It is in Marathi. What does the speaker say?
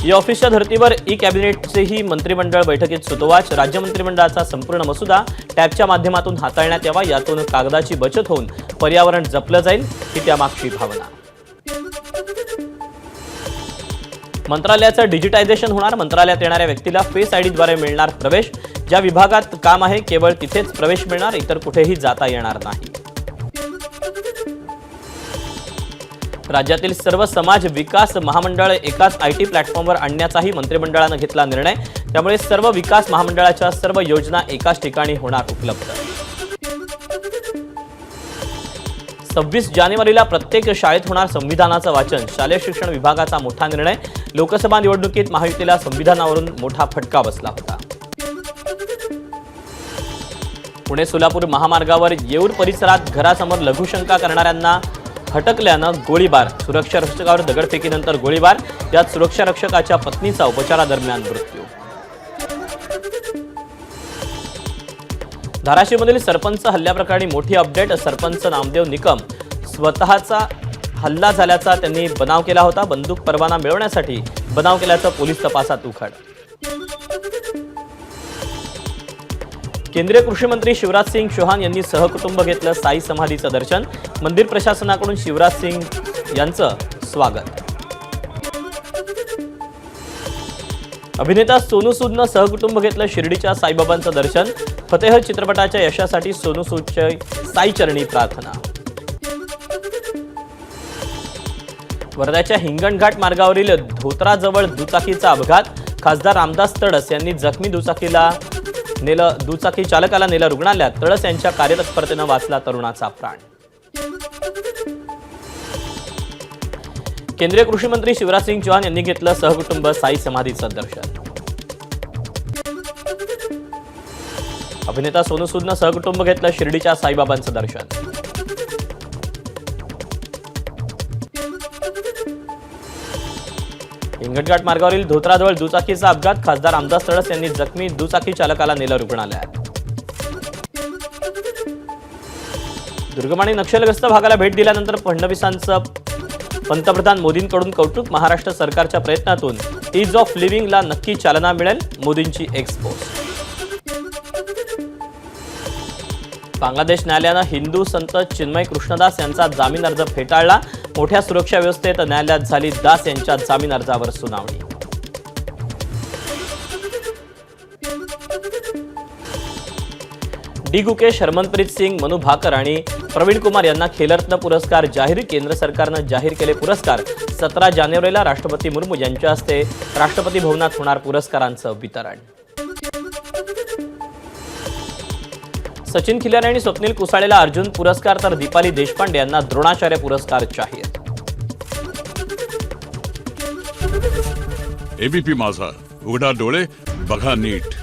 या ऑफिसच्या धर्तीवर ई कॅबिनेटचेही मंत्रिमंडळ बैठकीत सुतोवाच। राज्य मंत्रिमंडळाचा संपूर्ण मसुदा टॅबच्या माध्यमातून हाताळण्यात यावा, यातून कागदाची बचत होऊन पर्यावरण जपलं जाईल, ही त्यामागची भावना। मंत्रालयाचं डिजिटायझेशन होणार। मंत्रालयात येणाऱ्या व्यक्तीला फेस आयडीद्वारे मिळणार प्रवेश। ज्या विभागात काम आहे केवळ तिथेच प्रवेश मिळणार, इतर कुठेही जाता येणार नाही। राज्यातील सर्व समाज विकास महामंडळ एकाच आयटी प्लॅटफॉर्मवर आणण्याचाही मंत्रिमंडळानं घेतला निर्णय। त्यामुळे सर्व विकास महामंडळाच्या सर्व योजना एकाच ठिकाणी होणार उपलब्ध। 26 जानेवारीला प्रत्येक शाळेत होणार संविधानाचं वाचन। शालेय शिक्षण विभागाचा मोठा निर्णय। लोकसभा निवडणुकीत महायुतीला संविधानावरून मोठा फटका बसला होता। पुणे सोलापूर महामार्गावर येऊर परिसरात घरासमोर लघुशंका करणाऱ्यांना हटकल्यानं गोळीबार। सुरक्षा रक्षकावर दगडफेकीनंतर गोळीबार। यात सुरक्षा रक्षकाच्या पत्नीचा उपचारादरम्यान मृत्यू। धाराशिवमधील सरपंच हल्ल्याप्रकरणी मोठी अपडेट। सरपंच नामदेव निकम स्वतःचा हल्ला झाल्याचा त्यांनी बनाव केला होता। बंदूक परवाना मिळवण्यासाठी बनाव केल्याचं पोलीस तपासात उघड। केंद्रीय कृषी मंत्री शिवराज सिंग चौहान यांनी सहकुटुंब घेतलं साई समाधीचं दर्शन। मंदिर प्रशासनाकडून शिवराज सिंग यांचं स्वागत। अभिनेता सोनू सूदनं सहकुटुंब घेतलं शिर्डीच्या साईबाबांचं दर्शन। फतेह चित्रपटाच्या यशासाठी सोनू सूदच्या साईचरणी प्रार्थना। वर्ध्याच्या हिंगणघाट मार्गावरील धोत्राजवळ दुचाकीचा अपघात। खासदार रामदास तडस यांनी जखमी दुचाकी चालकाला नेलं रुग्णालयात। तडस यांच्या कार्यतत्परतेनं वाचला तरुणाचा प्राण। केंद्रीय कृषी मंत्री शिवराज सिंग चौहान यांनी घेतलं सहकुटुंब साई समाधीचं दर्शन। अभिनेता सोनू सूदनं सहकुटुंब घेतलं शिर्डीच्या साईबाबांचं दर्शन। हिंगणघाट मार्गावरील धोत्राजवळ दुचाकीचा अपघात। खासदार रामदास तडस यांनी जखमी दुचाकी चालकाला नेलं रुग्णालयात। दुर्गम आणि नक्षलग्रस्त भागाला भेट दिल्यानंतर फडणवीसांचं पंतप्रधान मोदींकडून कौतुक। महाराष्ट्र सरकारच्या प्रयत्नातून ईज ऑफ लिव्हिंगला नक्की चालना मिळेल, मोदींची एक्सपोज। बांगलादेश न्यायालयानं हिंदू संत चिन्मय कृष्णदास यांचा जामीन अर्ज फेटाळला। मोठ्या सुरक्षा व्यवस्थेत न्यायालयात झाली दास यांच्या जामीन अर्जावर सुनावणी। डी गुकेश, हरमनप्रीत सिंग, मनू भाकर आणि प्रवीण कुमार यांना खेलरत्न पुरस्कार जाहीर। केंद्र सरकारनं जाहीर केले पुरस्कार। 17 जानेवारीला राष्ट्रपती मुर्मू यांच्या हस्ते राष्ट्रपती भवनात होणार पुरस्कारांचं वितरण। सचिन खिलारे आणि स्वप्नील कुसाळेला अर्जुन पुरस्कार तर दीपाली देशपांडे यांना द्रोणाचार्य पुरस्कार जाहीर। एबीपी माझा, उघडा डोळे बघा नीट।